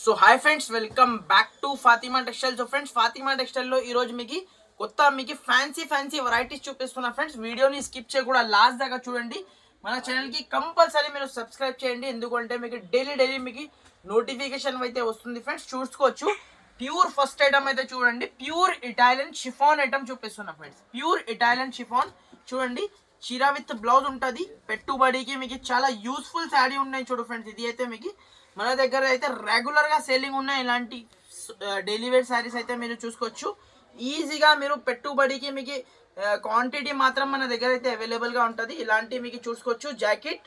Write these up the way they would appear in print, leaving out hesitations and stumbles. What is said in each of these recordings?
So hi friends, welcome back to Fatima textile. So friends, Fatima టెక్స్టైల్లో ఈరోజు మీకు ఫ్యాన్సీ వెరైటీస్ చూపిస్తున్నా ఫ్రెండ్స్. వీడియోని స్కిప్ చేయకుండా లాస్ట్ దాకా చూడండి. మన ఛానల్కి కంపల్సరీ మీరు సబ్స్క్రైబ్ చేయండి, ఎందుకంటే మీకు డైలీ మీకు నోటిఫికేషన్ అయితే వస్తుంది ఫ్రెండ్స్. చూసుకోవచ్చు. ప్యూర్ ఫస్ట్ ఐటమ్ అయితే చూడండి, ప్యూర్ ఇటాలియన్ షిఫాన్ ఐటమ్ చూపిస్తున్నా ఫ్రెండ్స్. ప్యూర్ ఇటాలియన్ షిఫాన్ చూడండి, చీర విత్ బ్లౌజ్ ఉంటుంది. పెట్టుబడికి మీకు చాలా యూస్ఫుల్ శారీ ఉన్నాయి చూడు ఫ్రెండ్స్. ఇది అయితే మీకు మన దగ్గర అయితే రెగ్యులర్గా సేలింగ్ ఉన్నాయి. ఇలాంటి డైలీ వేర్ శారీస్ అయితే మీరు చూసుకోవచ్చు. ఈజీగా మీరు పెట్టుబడికి మీకు క్వాంటిటీ మాత్రం మన దగ్గర అయితే అవైలబుల్గా ఉంటుంది. ఇలాంటి మీకు చూసుకోవచ్చు. జాకెట్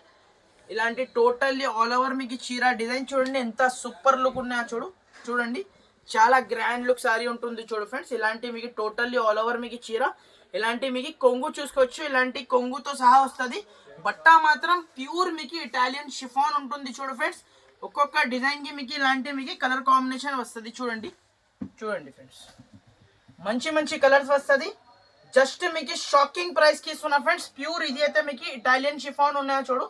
ఇలాంటి టోటల్లీ ఆల్ ఓవర్ మీకు చీర డిజైన్ చూడండి, ఎంత సూపర్ లుక్ ఉన్నాయో చూడండి. చాలా గ్రాండ్ లుక్ శారీ ఉంటుంది చూడు ఫ్రెండ్స్. ఇలాంటి మీకు టోటల్లీ ఆల్ ఓవర్ మీకు చీర, ఇలాంటి మీకు కొంగు చూసుకోవచ్చు. ఇలాంటి కొంగుతో సహా వస్తుంది. బట్ట మాత్రం ప్యూర్ మీకు ఇటాలియన్ షిఫాన్ ఉంటుంది చూడు ఫ్రెండ్స్. ఒక్కొక్క డిజైన్కి మీకు ఇలాంటి మీకు కలర్ కాంబినేషన్ వస్తుంది చూడండి ఫ్రెండ్స్. మంచి కలర్స్ వస్తుంది. జస్ట్ మీకు షాకింగ్ ప్రైస్కి ఇస్తున్నా ఫ్రెండ్స్. ప్యూర్ ఇది అయితే మీకు ఇటాలియన్ షిఫాన్ ఉన్నాయో చూడు,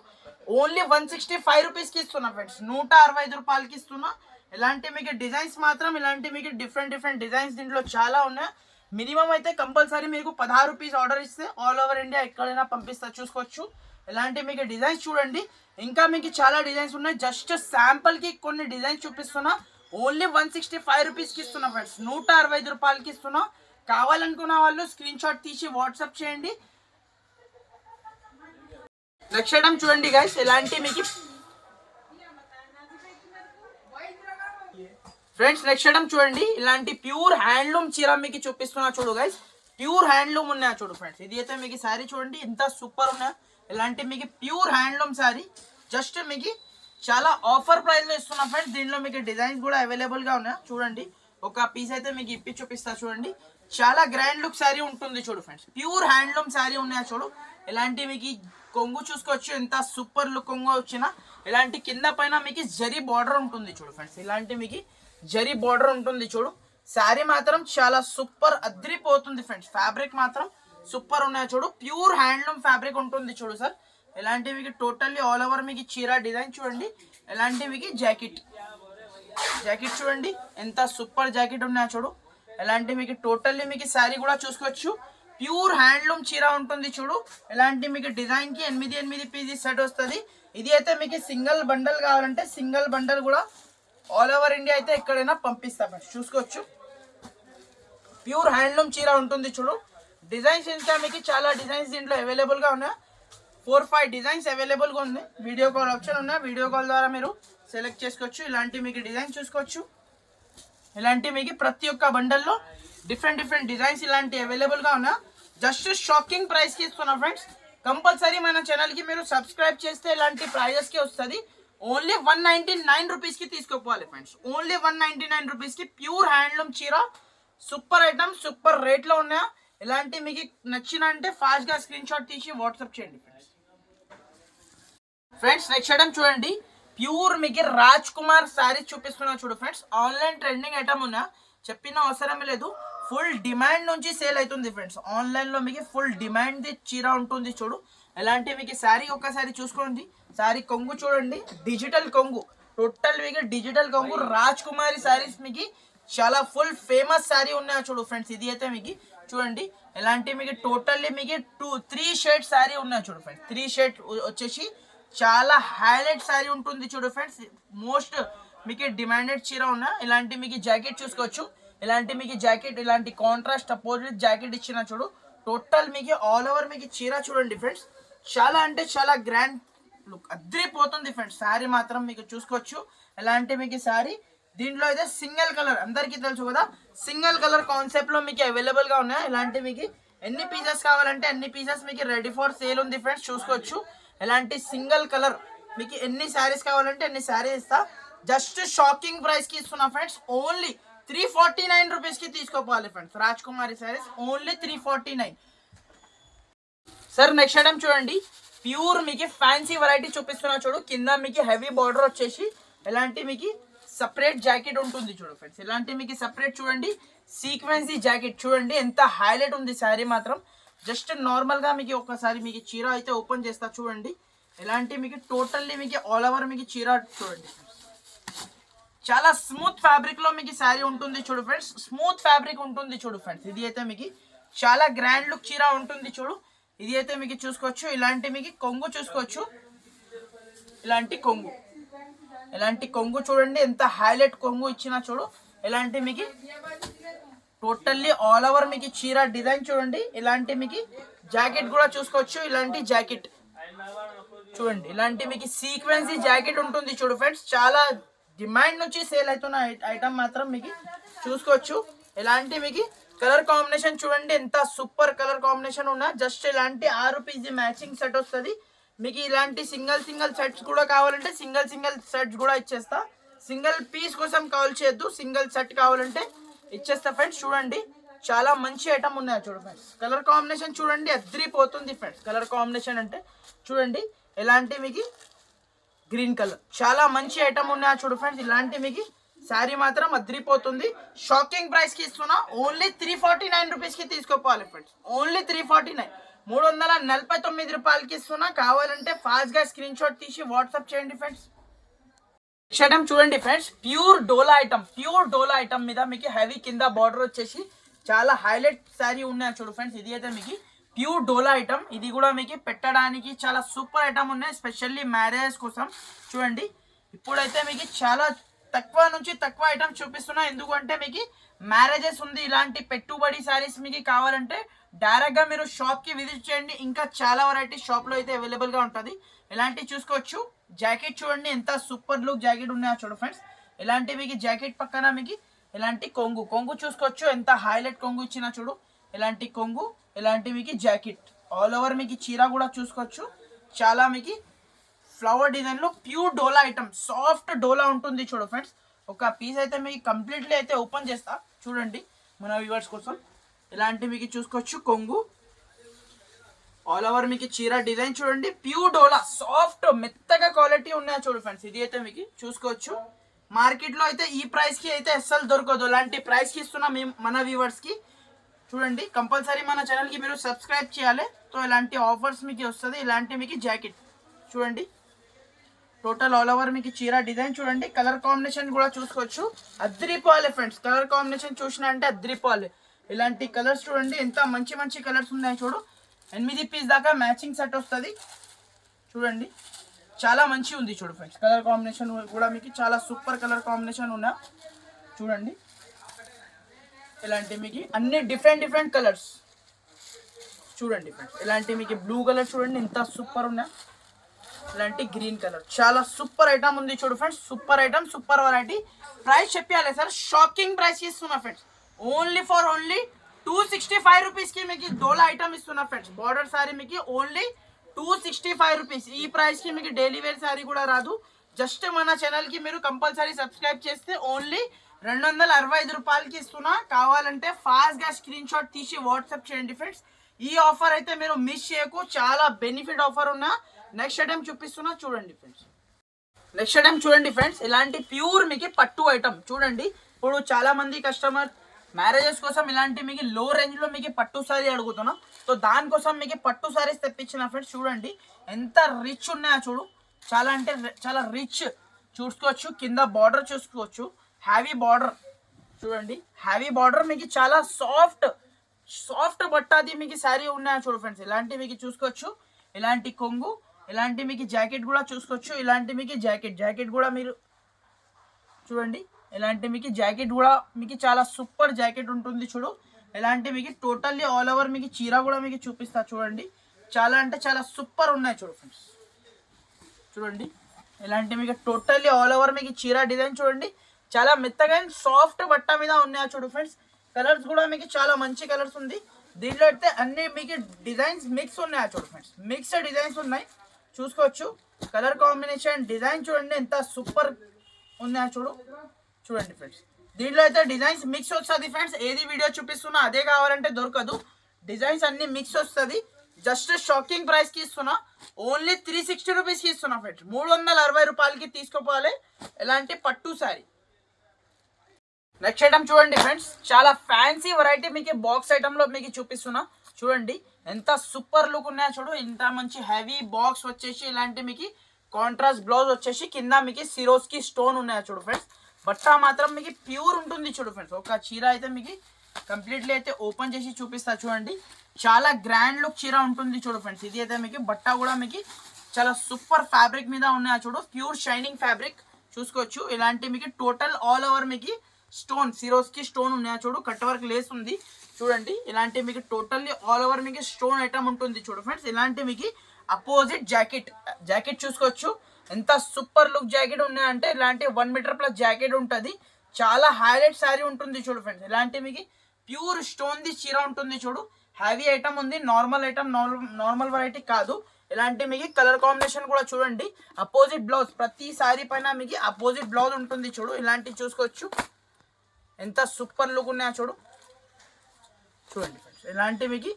ఓన్లీ 165 రూపీస్కి ఇస్తున్నా ఫ్రెండ్స్. 165 రూపాయలకి ఇస్తున్నా. ఇలాంటి మీకు డిజైన్స్ మాత్రం ఇలాంటి మీకు డిఫరెంట్ డిజైన్స్ దీంట్లో చాలా ఉన్నాయి. మినిమం అయితే కంపల్సరీ మీకు 16 రూపీస్ ఆర్డర్ ఇస్తే ఆల్ ఓవర్ ఇండియా ఎక్కడైనా పంపిస్తా. చూసుకోవచ్చు. ఇలాంటి మీకు డిజైన్స్ చూడండి, ఇంకా మీకు చాలా డిజైన్స్ ఉన్నాయి. జస్ట్ శాంపుల్కి కొన్ని డిజైన్స్ చూపిస్తున్నా. ఓన్లీ 165 రూపీస్కి ఇస్తున్నా ఫ్రెండ్స్. 165 రూపాయలకి ఇస్తున్నా. కావాలనుకున్న వాళ్ళు స్క్రీన్ షాట్ తీసి వాట్సాప్ చేయండి. నెక్స్ట్ ఐటమ్ చూడండి గైస్, ఇలాంటి మీకు ఫ్రెండ్స్ నెక్స్ట్ ఐటమ్ చూడండి, ఇలాంటి ప్యూర్ హ్యాండ్లూమ్ చీర మీకు చూపిస్తున్నా చూడు గైస్. ప్యూర్ హ్యాండ్లూమ్ ఉన్నాయా చూడు ఫ్రెండ్స్. ఇది అయితే మీకు శారీ చూడండి, ఎంత సూపర్ ఉన్నాయో. ఇలాంటి మీకు ప్యూర్ హ్యాండ్లూమ్ శారీ జస్ట్ మీకు చాలా ఆఫర్ ప్రైస్లో ఇస్తున్నా ఫ్రెండ్స్. దీనిలో మీకు డిజైన్స్ కూడా అవైలబుల్గా ఉన్నాయి చూడండి. ఒక పీస్ అయితే మీకు ఇప్పి చూపిస్తా చూడండి. చాలా గ్రాండ్ లుక్ శారీ ఉంటుంది చూడు ఫ్రెండ్స్. ప్యూర్ హ్యాండ్లూమ్ శారీ ఉన్నాయా చూడు. ఇలాంటి మీకు కొంగు చూసుకోవచ్చు, ఎంత సూపర్ లుక్ కొంగు వచ్చిన. ఇలాంటి కింద పైన మీకు జరీ బార్డర్ ఉంటుంది చూడు ఫ్రెండ్స్. ఇలాంటి మీకు జరీ బార్డర్ ఉంటుంది చూడు. శారీ మాత్రం చాలా సూపర్ అద్రిపోతుంది ఫ్రెండ్స్. ఫ్యాబ్రిక్ మాత్రం సూపర్ ఉన్నాయో చూడు. ప్యూర్ హ్యాండ్లూమ్ ఫ్యాబ్రిక్ ఉంటుంది చూడు సార్. ఇలాంటి మీకు టోటల్లీ ఆల్ ఓవర్ మీకు చీర డిజైన్ చూడండి. ఇలాంటి మీకు జాకెట్ చూడండి, ఎంత సూపర్ జాకెట్ ఉన్నాయో చూడు. ఇలాంటి మీకు టోటల్లీ మీకు శారీ కూడా చూసుకోవచ్చు. ప్యూర్ హ్యాండ్లూమ్ చీర ఉంటుంది చూడు. ఇలాంటి మీకు డిజైన్కి 8 పీసెస్ సెట్ వస్తుంది. ఇది అయితే మీకు సింగిల్ బండల్ కావాలంటే సింగిల్ బండల్ కూడా ఆల్ ఓవర్ ఇండియా అయితే ఎక్కడైనా పంపిస్తాం. చూసుకోవచ్చు. ప్యూర్ హ్యాండ్లూమ్ చీర ఉంటుంది చూడు. డిజైన్స్ ఇంకా మీకు చాలా డిజైన్స్ దీంట్లో అవైలబుల్గా ఉన్నాయి. 4-5 డిజైన్స్ అవైలబుల్గా ఉంది. వీడియో కాల్ ఆప్షన్ ఉన్నాయి. వీడియో కాల్ ద్వారా మీరు సెలెక్ట్ చేసుకోవచ్చు. ఇలాంటి మీకు డిజైన్ చూసుకోవచ్చు. ఇలాంటి మీకు ప్రతి ఒక్క బండల్లో డిఫరెంట్ డిజైన్స్ ఇలాంటి అవైలబుల్గా ఉన్నాయి. జస్ట్ షాకింగ్ ప్రైస్కి ఇస్తున్నా ఫ్రెండ్స్. కంపల్సరీ మన ఛానల్కి మీరు సబ్స్క్రైబ్ చేస్తే ఇలాంటి ప్రైజెస్కి వస్తుంది. ఓన్లీ 199 రూపీస్కి తీసుకోపోవాలి ఫ్రెండ్స్. ఓన్లీ 199 రూపీస్కి ప్యూర్ హ్యాండ్లూమ్ చీర. సూపర్ ఐటమ్, సూపర్ రేట్లో ఉన్నాయా. ఇలాంటి మీకు నచ్చిన అంటే ఫాస్ట్గా స్క్రీన్ షాట్ తీసి వాట్సాప్ చేయండి ఫ్రెండ్స్. నెక్స్ట్ ఐటమ్ చూడండి, ప్యూర్ మీకు రాజ్ కుమార్ శారీ చూపిస్తున్నా చూడు ఫ్రెండ్స్. ఆన్లైన్ ట్రెండింగ్ ఐటమ్ ఉన్నా, చెప్పిన అవసరం లేదు. ఫుల్ డిమాండ్ నుంచి సేల్ అవుతుంది ఫ్రెండ్స్. ఆన్లైన్లో మీకు ఫుల్ డిమాండ్ చీర ఉంటుంది చూడు. ఇలాంటి మీకు శారీ ఒక్కసారి చూసుకోండి. శారీ కొంగు చూడండి, డిజిటల్ కొంగు, టోటల్ మీకు డిజిటల్ కొంగు. రాజ్ కుమారి శారీస్ మీకు చాలా ఫుల్ ఫేమస్ శారీ ఉన్నాయో చూడు ఫ్రెండ్స్. ఇది అయితే మీకు చూడండి. ఇలాంటి మీకు టోటల్లీ మీకు 3 షేడ్ శారీ ఉన్నాయో చూడు ఫ్రెండ్స్. 3 షేడ్ వచ్చేసి చాలా హైలైట్ శారీ ఉంటుంది చూడు ఫ్రెండ్స్. మోస్ట్ మీకు డిమాండెడ్ చీర ఉన్నా. ఇలాంటి మీకు జాకెట్ చూసుకోవచ్చు. ఇలాంటి మీకు జాకెట్ ఇలాంటి కాంట్రాస్ట్ అపోజిట్ జాకెట్ ఇచ్చిన చూడు. టోటల్ మీకు ఆల్ ఓవర్ మీకు చీర చూడండి ఫ్రెండ్స్. చాలా అంటే చాలా గ్రాండ్ లుక్ అద్రిపోతుంది ఫ్రెండ్స్. శారీ మాత్రం మీకు చూసుకోవచ్చు. ఇలాంటి మీకు శారీ దీంట్లో అయితే సింగిల్ కలర్, అందరికీ తెలుసు కదా, సింగిల్ కలర్ కాన్సెప్ట్లో మీకు అవైలబుల్గా ఉన్నాయి. ఇలాంటి మీకు ఎన్ని పీసెస్ కావాలంటే అన్ని పీసెస్ మీకు రెడీ ఫర్ సేల్ ఉంది ఫ్రెండ్స్. చూసుకోవచ్చు. ఇలాంటి సింగిల్ కలర్ మీకు ఎన్ని శారీస్ కావాలంటే అన్ని శారీస్ ఇస్తా. జస్ట్ షాకింగ్ ప్రైస్కి ఇస్తున్నా ఫ్రెండ్స్. ఓన్లీ 349 రూపీస్కి తీసుకోపోవాలి friends. Raj Kumari sarees only 349. Sir next item చూడండి, ప్యూర్ మీకు ఫ్యాన్సీ వెరైటీ చూపిస్తున్నా చూడు. కింద మీకు హెవీ బార్డర్ వచ్చేసి ఇలాంటి మీకు సపరేట్ జాకెట్ ఉంటుంది చూడు ఫ్రెండ్స్. ఇలాంటి మీకు సపరేట్ చూడండి సీక్వెన్సీ జాకెట్ చూడండి, ఎంత హైలైట్ ఉంది శారీ మాత్రం. జస్ట్ నార్మల్గా మీకు ఒకసారి మీకు చీర అయితే ఓపెన్ చేస్తా చూడండి. ఇలాంటి మీకు టోటల్లీ మీకు ఆల్ ఓవర్ మీకు చీర చూడండి. చాలా స్మూత్ ఫ్యాబ్రిక్ లో మీకు శారీ ఉంటుంది చూడు ఫ్రెండ్స్, స్మూత్ ఫ్యాబ్రిక్ ఉంటుంది చూడు ఫ్రెండ్స్. ఇది అయితే మీకు చాలా గ్రాండ్ లుక్ చీర ఉంటుంది చూడు. ఇది అయితే మీకు చూసుకోవచ్చు, ఇలాంటి మీకు కొంగు చూసుకోవచ్చు, ఇలాంటి కొంగు, ఇలాంటి కొంగు చూడండి ఎంత హైలైట్ కొంగు ఇచ్చిన చూడు. ఇలాంటి మీకు టోటల్లీ ఆల్ ఓవర్ మీకు చీర డిజైన్ చూడండి. ఇలాంటి మీకు జాకెట్ కూడా చూసుకోవచ్చు, ఇలాంటి జాకెట్ చూడండి. ఇలాంటి మీకు సీక్వెన్సీ జాకెట్ ఉంటుంది చూడు ఫ్రెండ్స్. చాలా డిమాండ్ నుంచి సేల్ అవుతున్న ఐటమ్ మాత్రం మీకు చూసుకోవచ్చు. ఇలాంటి మీకు కలర్ కాంబినేషన్ చూడండి ఎంత సూపర్ కలర్ కాంబినేషన్ ఉన్నా. జస్ట్ ఇలాంటి 6 పీస్ మ్యాచింగ్ సెట్ వస్తుంది మీకు. ఇలాంటి సింగిల్ సెట్స్ కూడా కావాలంటే సింగిల్ సెట్స్ కూడా ఇచ్చేస్తా. సింగిల్ పీస్ కోసం కాల్ చేయొద్దు, సింగిల్ సెట్ కావాలంటే ఇచ్చేస్తా ఫ్రెండ్స్. చూడండి చాలా మంచి ఐటమ్ ఉన్నాయి చూడు ఫ్రెండ్స్. కలర్ కాంబినేషన్ చూడండి అద్రిపోతుంది ఫ్రెండ్స్. కలర్ కాంబినేషన్ అంటే చూడండి ఇలాంటి మీకు గ్రీన్ కలర్ చాలా మంచి ఐటమ్ ఉన్నాయి చూడు ఫ్రెండ్స్. ఇలాంటి మీకు శారీ మాత్రం అద్రిపోతుంది. షాకింగ్ ప్రైస్ కి ఇస్తున్నా, ఓన్లీ 349 రూపీస్ కి తీసుకోపోవాలి ఫ్రెండ్స్. ఓన్లీ 349, 349 రూపాయలకి ఇస్తున్నా. కావాలంటే ఫాస్ట్ గా స్క్రీన్ షాట్ తీసి వాట్సాప్ చేయండి ఫ్రెండ్స్. నెక్స్ట్ ఐటమ్ చూడండి ఫ్రెండ్స్, ప్యూర్ డోలా ఐటమ్ మీద మీకు హెవీ కింద బార్డర్ వచ్చేసి చాలా హైలైట్ శారీ ఉన్నాయి చూడు ఫ్రెండ్స్. ఇది అయితే మీకు ప్యూర్ డోలా ఐటమ్. ఇది కూడా మీకు పెట్టడానికి చాలా సూపర్ ఐటమ్ ఉన్నాయి, స్పెషల్లీ మ్యారేజ్ కోసం. చూడండి ఇప్పుడైతే మీకు చాలా తక్కువ నుంచి తక్కువ ఐటమ్ చూపిస్తున్నా, ఎందుకంటే మీకు మ్యారేజెస్ ఉంది. ఇలాంటి పెట్టుబడి శారీస్ మీకు కావాలంటే డైరెక్ట్ గా మీరు షాప్ కి విజిట్ చేయండి. ఇంకా చాలా వెరైటీ షాప్ లో అయితే అవైలబుల్ గా ఉంటుంది. ఇలాంటివి చూసుకోవచ్చు. జాకెట్ చూడండి ఎంత సూపర్ లుక్ జాకెట్ ఉన్నాయో చూడు ఫ్రెండ్స్. ఇలాంటి మీకు జాకెట్ పక్కన మీకు ఇలాంటి కొంగు చూసుకోవచ్చు, ఎంత హైలైట్ కొంగు ఇచ్చిన చూడు. ఇలాంటి కొంగు, ఇలాంటి మీకు జాకెట్ ఆల్ ఓవర్ మీకు చీర కూడా చూసుకోవచ్చు. చాలా మీకు ఫ్లవర్ డిజైన్ లో ప్యూర్ డోలా ఐటమ్, సాఫ్ట్ డోలా ఉంటుంది చూడు ఫ్రెండ్స్. ఒక పీస్ అయితే మీకు కంప్లీట్లీ అయితే ఓపెన్ చేస్తా చూడండి మన వ్యూవర్స్ కోసం. ఇలాంటి మీకు చూసుకోవచ్చు కొంగు, ఆల్ ఓవర్ మీకు చీర డిజైన్ చూడండి. ప్యూర్ డోలా సాఫ్ట్ మెత్తగా క్వాలిటీ ఉన్నాయో చూడు ఫ్రెండ్స్. ఇది అయితే మీకు చూసుకోవచ్చు. మార్కెట్ లో అయితే ఈ ప్రైస్ కి అయితే అస్సలు దొరకదు. ఇలాంటి ప్రైస్ కి ఇస్తున్నా మేము మన వ్యూవర్స్ కి. చూడండి కంపల్సరీ మన ఛానల్ కి మీరు సబ్స్క్రైబ్ చేయాలి, సో ఇలాంటి ఆఫర్స్ మీకు వస్తుంది. ఇలాంటి మీకు జాకెట్ చూడండి, టోటల్ ఆల్ ఓవర్ మీకు చీర డిజైన్ చూడండి. కలర్ కాంబినేషన్ కూడా చూసుకోవచ్చు, అద్రిపోవాలి ఫ్రెండ్స్. కలర్ కాంబినేషన్ చూసినా అంటే అద్రిపోవాలి. ఇలాంటి కలర్స్ చూడండి ఎంత మంచి కలర్స్ ఉన్నాయి చూడు. 8 పీస్ దాకా మ్యాచింగ్ సెట్ వస్తుంది చూడండి. చాలా మంచి ఉంది చూడు ఫ్రెండ్స్. కలర్ కాంబినేషన్ కూడా మీకు చాలా సూపర్ కలర్ కాంబినేషన్ ఉన్నా చూడండి. ఇలాంటి మీకు అన్ని డిఫరెంట్ కలర్స్ చూడండి ఫ్రెండ్స్. ఇలాంటి మీకు బ్లూ కలర్ చూడండి ఎంత సూపర్ ఉన్నా. ఇలాంటి గ్రీన్ కలర్ చాలా సూపర్ ఐటమ్ ఉంది చూడు friends. Super item, super variety. Price చెప్పాలి సార్, షాకింగ్ ప్రైస్ ఇస్తున్నా ఫ్రెండ్స్. ఓన్లీ 265 రూపీస్ కి మీకు డోలా ఐటమ్ ఇస్తున్నా ఫ్రెండ్స్. బార్డర్ సారీ మీకు ఓన్లీ 265 రూపీస్. ఈ ప్రైస్ కి మీకు డైలీ వేర్ సారీ కూడా రాదు. జస్ట్ మన ఛానల్ కి మీరు కంపల్సరీ సబ్స్క్రైబ్ చేస్తే ఓన్లీ 265 రూపాయలకి ఇస్తున్నా. కావాలంటే ఫాస్ట్ గా స్క్రీన్ షాట్ తీసి వాట్సాప్ చేయండి ఫ్రెండ్స్. ఈ ఆఫర్ అయితే మీరు మిస్ చేయకు, చాలా బెనిఫిట్ ఆఫర్ ఉన్నా. నెక్స్ట్ ఐటమ్ చూపిస్తున్నా చూడండి ఫ్రెండ్స్. నెక్స్ట్ ఐటమ్ చూడండి ఫ్రెండ్స్, ఇలాంటి ప్యూర్ మీకు పట్టు ఐటమ్ చూడండి. ఇప్పుడు చాలా మంది కస్టమర్ మ్యారేజెస్ కోసం ఇలాంటి మీకు లో రేంజ్ లో మీకు పట్టు సారీ అడుగుతున్నాం. సో దానికోసం మీకు పట్టు సారీస్ తెప్పించిన ఫ్రెండ్స్. చూడండి ఎంత రిచ్ ఉన్నాయో చూడు. చాలా అంటే చాలా రిచ్ చూసుకోవచ్చు. కింద బార్డర్ చూసుకోవచ్చు, హ్యావీ బార్డర్ చూడండి. హ్యావీ బార్డర్ మీకు చాలా సాఫ్ట్ బట్టాది మీకు శారీ ఉన్నాయో చూడు ఫ్రెండ్స్. ఇలాంటి మీకు చూసుకోవచ్చు. ఇలాంటి కొంగు, ఇలాంటి మీకు జాకెట్ కూడా చూసుకోవచ్చు. ఇలాంటి మీకు జాకెట్ కూడా మీరు చూడండి. ఇలాంటి మీకు జాకెట్ కూడా మీకు చాలా సూపర్ జాకెట్ ఉంటుంది చూడు. ఇలాంటి మీకు టోటల్లీ ఆల్ ఓవర్ మీకు చీర కూడా మీకు చూపిస్తా చూడండి. చాలా అంటే చాలా సూపర్ ఉన్నాయి చూడు ఫ్రెండ్స్. చూడండి ఇలాంటి మీకు టోటల్లీ ఆల్ ఓవర్ మీకు చీర డిజైన్ చూడండి. చాలా మెత్తగా సాఫ్ట్ బట్ట మీద ఉన్నాయి చూడు ఫ్రెండ్స్. కలర్స్ కూడా మీకు చాలా మంచి కలర్స్ ఉంది. దీంట్లో అయితే అన్ని మీకు డిజైన్స్ మిక్స్ ఉన్నాయి చూడు ఫ్రెండ్స్. మిక్స్డ్ డిజైన్స్ ఉన్నాయి చూసుకోవచ్చు. కలర్ కాంబినేషన్ డిజైన్ చూడండి ఎంత సూపర్ ఉన్నాయో చూడండి ఫ్రెండ్స్. దీంట్లో అయితే డిజైన్స్ మిక్స్ వస్తుంది ఫ్రెండ్స్. ఏది వీడియో చూపిస్తున్నా అదే కావాలంటే దొరకదు, డిజైన్స్ అన్ని మిక్స్ వస్తుంది. జస్ట్ షాకింగ్ ప్రైస్ కి ఇస్తున్నా, ఓన్లీ 360 రూపీస్ కి ఇస్తున్నా ఫ్రెండ్స్. 360 రూపాయలకి తీసుకోపోవాలి ఇలాంటి పట్టు శారీ. నెక్స్ట్ ఐటమ్ చూడండి ఫ్రెండ్స్, చాలా ఫ్యాన్సీ వెరైటీ మీకు బాక్స్ ఐటమ్ లో మీకు చూపిస్తున్నా చూడండి. ఎంత సూపర్ లుక్ ఉన్నాయో చూడు. ఇంత మంచి హెవీ బాక్స్ వచ్చేసి ఇలాంటి మీకు కాంట్రాస్ట్ బ్లౌజ్ వచ్చేసి కింద మీకు సిరోస్ కి స్టోన్ ఉన్నాయో చూడు ఫ్రెండ్స్. బట్ట మాత్రం మీకు ప్యూర్ ఉంటుంది చూడు ఫ్రెండ్స్. ఒక చీర అయితే మీకు కంప్లీట్లీ అయితే ఓపెన్ చేసి చూపిస్తా చూడండి. చాలా గ్రాండ్ లుక్ చీర ఉంటుంది చూడు ఫ్రెండ్స్. ఇది అయితే మీకు బట్ట కూడా మీకు చాలా సూపర్ ఫ్యాబ్రిక్ మీద ఉన్నాయి చూడు. ప్యూర్ షైనింగ్ ఫ్యాబ్రిక్ చూసుకోవచ్చు. ఇలాంటి మీకు టోటల్ ఆల్ ఓవర్ మీకు స్టోన్ సిరోస్కి స్టోన్ ఉన్నాయి చూడు. కట్ వర్క్ లేస్ ఉంది చూడండి. ఇలాంటి మీకు టోటల్లీ ఆల్ ఓవర్ మీకు స్టోన్ ఐటమ్ ఉంటుంది చూడు ఫ్రెండ్స్. ఇలాంటి మీకు అపోజిట్ జాకెట్ చూసుకోవచ్చు. ఎంత సూపర్ లుక్ జాకెట్ ఉన్నాయంటే ఇలాంటి 1 మీటర్ ప్లస్ జాకెట్ ఉంటుంది. చాలా హైలైట్ శారీ ఉంటుంది చూడు ఫ్రెండ్స్. ఇలాంటి మీకు ప్యూర్ స్టోన్ ది చీర ఉంటుంది చూడు. హ్యావీ ఐటమ్ ఉంది. నార్మల్ ఐటమ్ నార్మల్ వెరైటీ కాదు. ఇలాంటి మీకు కలర్ కాంబినేషన్ కూడా చూడండి. అపోజిట్ బ్లౌజ్ ప్రతి శారీ పైన మీకు అపోజిట్ బ్లౌజ్ ఉంటుంది చూడు. ఇలాంటివి చూసుకోవచ్చు. ఎంత సూపర్ లుక్ ఉన్నాయో చూడండి ఫ్రెండ్స్. ఇలాంటి మీకు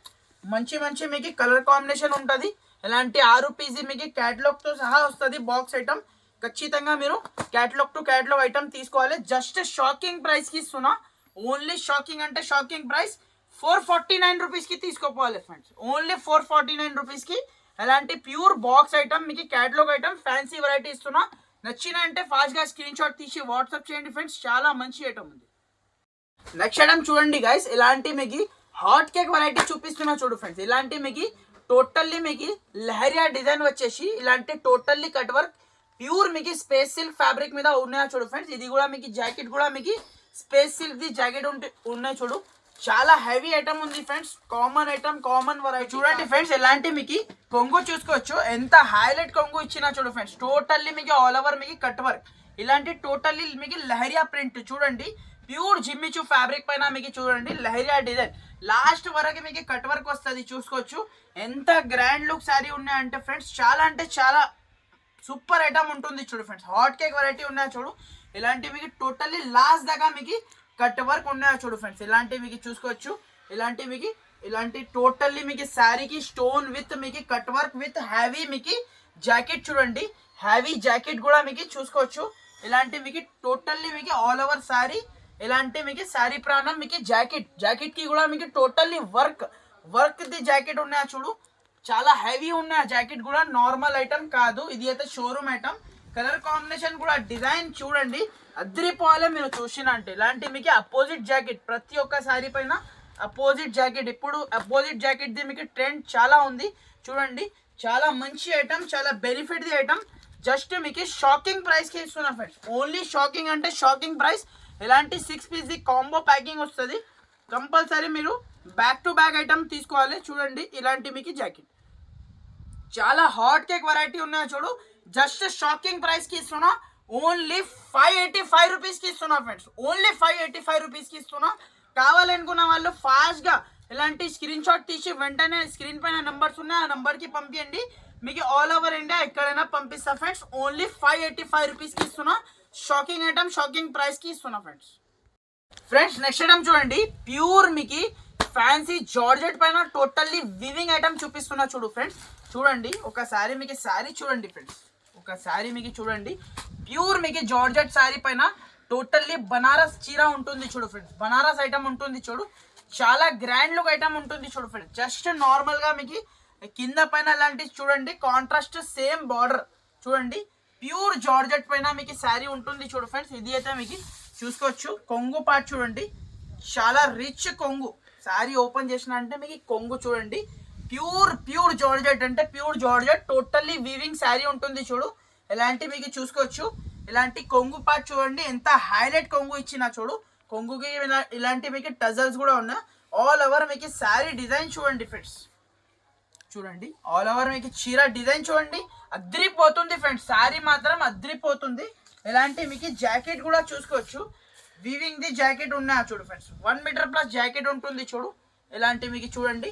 మంచి మీకు కలర్ కాంబినేషన్ ఉంటుంది. ఇలాంటి 6 పీసీ మీకు క్యాటలాగ్తో సహా వస్తుంది బాక్స్ ఐటమ్. ఖచ్చితంగా మీరు క్యాటలాగ్ టు క్యాటలాగ్ ఐటమ్ తీసుకోవాలి. జస్ట్ షాకింగ్ ప్రైస్కి ఇస్తున్నా. ఓన్లీ షాకింగ్ అంటే షాకింగ్ ప్రైస్ 449 రూపీస్కి తీసుకోపోవాలి ఫ్రెండ్స్. ఓన్లీ 449 రూపీస్కి అలాంటి ప్యూర్ బాక్స్ ఐటమ్ మీకు క్యాటలాగ్ ఐటమ్ ఫ్యాన్సీ వెరైటీ ఇస్తున్నా. నచ్చిన అంటే ఫాస్ట్గా స్క్రీన్ షాట్ తీసి వాట్సాప్ చేయండి ఫ్రెండ్స్. చాలా మంచి ఐటమ్ ఉంది. నెక్స్ట్ ఐటమ్ చూడండి గైస్. ఇలాంటి మీకు హాట్ కేక్ వెరైటీ చూపిస్తున్నా చూడు ఫ్రెండ్స్. ఇలాంటి మీకు టోటల్లీ మీకు లహరియా డిజైన్ వచ్చేసి ఇలాంటి టోటల్లీ కట్ వర్క్ ప్యూర్ మీకు స్పేస్ సిల్క్ ఫ్యాబ్రిక్ మీద ఉన్నాయా చూడు ఫ్రెండ్స్. ఇది కూడా మీకు జాకెట్ కూడా మీకు స్పేస్ సిల్క్ ది జాకెట్ ఉన్నాయి చూడు. చాలా హెవీ ఐటమ్ ఉంది friends. Common item common variety చూడండి ఫ్రెండ్స్. ఇలాంటి మీకు కొంగు చూసుకోవచ్చు. ఎంత హైలైట్ కొంగు ఇచ్చినా చూడు ఫ్రెండ్స్. టోటల్లీ మీకు ఆల్ ఓవర్ మీకు కట్ వర్క్. ఇలాంటి టోటల్లీ మీకు లహరియా ప్రింట్ చూడండి. ప్యూర్ జిమ్మిచూ ఫ్యాబ్రిక్ పైన మీకు చూడండి లహరియా డిజైన్. లాస్ట్ వరకు మీకు కట్ వర్క్ వస్తుంది చూసుకోవచ్చు. ఎంత గ్రాండ్ లుక్ శారీ ఉన్నాయంటే ఫ్రెండ్స్ చాలా అంటే చాలా సూపర్ ఐటమ్ ఉంటుంది చూడు ఫ్రెండ్స్. హాట్ కేక్ వెరైటీ ఉన్నాయో చూడు. ఇలాంటి మీకు టోటల్లీ లాస్ట్ దాకా మీకు కట్ వర్క్ ఉన్నాయో చూడు ఫ్రెండ్స్. ఇలాంటి మీకు చూసుకోవచ్చు. ఇలాంటి మీకు ఇలాంటి టోటల్లీ మీకు శారీకి స్టోన్ విత్ మీకు కట్ వర్క్ విత్ హ్యావీ మీకు జాకెట్ చూడండి. హ్యావీ జాకెట్ కూడా మీకు చూసుకోవచ్చు. ఇలాంటి మీకు టోటల్లీ మీకు ఆల్ ఓవర్ శారీ. ఇలాంటి మీకు శారీ ప్రాణం మీకు జాకెట్ కి కూడా మీకు టోటల్లీ వర్క్ ది జాకెట్ ఉన్నాయా చూడు. చాలా హెవీ ఉన్నాయి జాకెట్ కూడా. నార్మల్ ఐటమ్ కాదు. ఇది అయితే షోరూమ్ ఐటమ్. కలర్ కాంబినేషన్ కూడా డిజైన్ చూడండి. అద్రిపోవాలే మీరు చూసిన అంటే. ఇలాంటి మీకు అపోజిట్ జాకెట్ ప్రతి ఒక్క శారీ పైన అపోజిట్ జాకెట్. ఇప్పుడు అపోజిట్ జాకెట్ ది మీకు ట్రెండ్ చాలా ఉంది చూడండి. చాలా మంచి ఐటమ్. చాలా బెనిఫిట్ ది ఐటమ్. జస్ట్ మీకు షాకింగ్ ప్రైస్కి ఇస్తున్నా ఫ్రెండ్స్. ఓన్లీ షాకింగ్ అంటే షాకింగ్ ప్రైస్. ఇలాంటి 6 పీస్ కాంబో ప్యాకింగ్ వస్తుంది. కంపల్సరీ మీరు బ్యాక్ టు బ్యాక్ ఐటమ్ తీసుకోవాలి చూడండి. ఇలాంటి మీకు జాకెట్ చాలా హాట్ కేక్ వెరైటీ ఉన్నాయో చూడు. జస్ట్ షాకింగ్ ప్రైస్కి ఇస్తున్నా. ఓన్లీ 585 రూపీస్కి ఇస్తున్నా ఫ్రెండ్స్. ఓన్లీ 585 రూపీస్కి ఇస్తున్నా. కావాలనుకున్న వాళ్ళు ఫాస్ట్గా ఇలాంటి స్క్రీన్ షాట్ తీసి వెంటనే స్క్రీన్ పైన నెంబర్స్ ఉన్నాయి ఆ నెంబర్కి పంపించండి. మీకు ఆల్ ఓవర్ ఇండియా ఎక్కడైనా పంపిస్తా ఫ్రెండ్స్. ఓన్లీ 585 రూపీస్కి ఇస్తున్నా. షాకింగ్ ఐటమ్ షాకింగ్ ప్రైస్కి ఇస్తున్నా ఫ్రెండ్స్. నెక్స్ట్ ఐటమ్ చూడండి. ప్యూర్ మీకు ఫ్యాన్సీ జార్జెట్ పైన టోటల్లీ వివింగ్ ఐటమ్ చూపిస్తున్నా చూడు ఫ్రెండ్స్. చూడండి ఒకసారి మీకు శారీ చూడండి ఫ్రెండ్స్. ఒకసారి మీకు చూడండి. ప్యూర్ మీకు జార్జెట్ శారీ పైన టోటల్లీ బనారస్ చీర ఉంటుంది చూడు ఫ్రెండ్స్. బనారస్ ఐటమ్ ఉంటుంది చూడు. చాలా గ్రాండ్ లుక్ ఐటమ్ ఉంటుంది చూడు ఫ్రెండ్స్. జస్ట్ నార్మల్గా మీకు కింద పైన అలాంటివి చూడండి. కాంట్రాస్ట్ సేమ్ బార్డర్ చూడండి. ప్యూర్ జార్జెట్ పైన మీకు శారీ ఉంటుంది చూడు ఫ్రెండ్స్. ఇది అయితే మీకు చూసుకోవచ్చు. కొంగు పార్ట్ చూడండి. చాలా రిచ్ కొంగు. శారీ ఓపెన్ చేసిన అంటే మీకు కొంగు చూడండి. ప్యూర్ జార్జెట్ అంటే pure georgette totally weaving sari ఉంటుంది చూడు. ఇలాంటి మీకు చూసుకోవచ్చు. ఇలాంటి కొంగు పార్ట్ చూడండి. ఎంత హైలైట్ కొంగు ఇచ్చినా చూడు. కొంగుకి ఇలాంటి మీకు టజల్స్ కూడా ఉన్నాయి. ఆల్ ఓవర్ మీకు శారీ డిజైన్ చూడండి ఫ్రెండ్స్. చూడండి ఆల్ ఓవర్ మీకు చీర డిజైన్ చూడండి. అద్రిపోతుంది ఫ్రెండ్స్. శారీ మాత్రం అద్రిపోతుంది. ఇలాంటి మీకు జాకెట్ కూడా చూసుకోవచ్చు. వీవింగ్ ది జాకెట్ ఉన్నాయా చూడు ఫ్రెండ్స్. 1 మీటర్ ప్లస్ జాకెట్ ఉంటుంది చూడు. ఇలాంటి మీకు చూడండి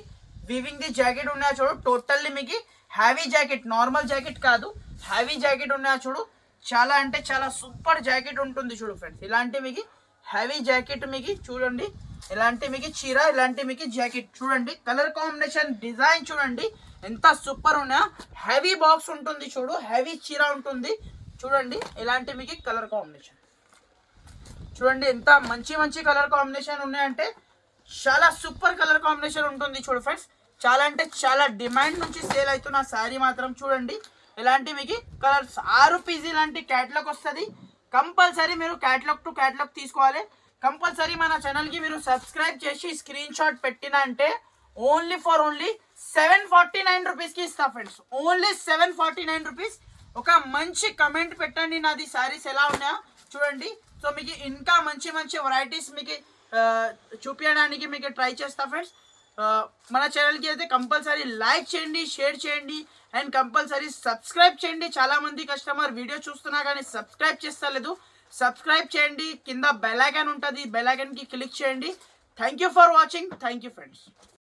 వీవింగ్ ది జాకెట్ ఉన్నాయా చూడు. టోటల్లీ మీకు హ్యావీ జాకెట్. నార్మల్ జాకెట్ కాదు. హ్యావీ జాకెట్ ఉన్నాయా చూడు. చాలా అంటే చాలా సూపర్ జాకెట్ ఉంటుంది చూడు ఫ్రెండ్స్. ఇలాంటి మీకు హ్యావీ జాకెట్ మీకు చూడండి. ఇలాంటి మీకు చీర ఇలాంటి మీకు జాకెట్ చూడండి. కలర్ కాంబినేషన్ డిజైన్ చూడండి ఎంత సూపర్ ఉన్నా. హెవీ బాక్స్ ఉంటుంది చూడు. హెవీ చీర ఉంటుంది చూడండి. ఇలాంటి మీకు కలర్ కాంబినేషన్ చూడండి. ఎంత మంచి కలర్ కాంబినేషన్ ఉన్నాయంటే చాలా సూపర్ కలర్ కాంబినేషన్ ఉంటుంది చూడు ఫ్రెండ్స్. చాలా అంటే చాలా డిమాండ్ నుంచి సేల్ అవుతున్న శారీ మాత్రం చూడండి. ఇలాంటి మీకు కలర్స్ 6 పీస్ ఇలాంటి క్యాట్లాగ్ వస్తుంది. కంపల్సరీ మీరు క్యాటలాగ్ టు క్యాటలాగ్ తీసుకోవాలి. కంపల్సరీ మన ఛానల్కి మీరు సబ్స్క్రైబ్ చేసి స్క్రీన్ షాట్ పెట్టిన అంటే ఓన్లీ 749 రూపీస్కి ఇస్తా ఫ్రెండ్స్. Only 749 rupees. ఒక మంచి కమెంట్ పెట్టండి నాది శారీస్ ఎలా ఉన్నాయో చూడండి. సో మీకు ఇంకా మంచి మంచి వెరైటీస్ మీకు చూపించడానికి మీకు ట్రై చేస్తా ఫ్రెండ్స్. మన ఛానల్కి అయితే కంపల్సరీ లైక్ చేయండి, షేర్ చేయండి అండ్ కంపల్సరీ సబ్స్క్రైబ్ చేయండి. చాలామంది కస్టమర్ వీడియో చూస్తున్నా కానీ సబ్స్క్రైబ్ చేస్తలేదు. సబ్స్క్రైబ్ చేయండి, కింద బెల్ ఐకాన్ ఉంటుంది, బెల్ ఐకాన్కి క్లిక్ చేయండి. Thank you for watching. Thank you friends.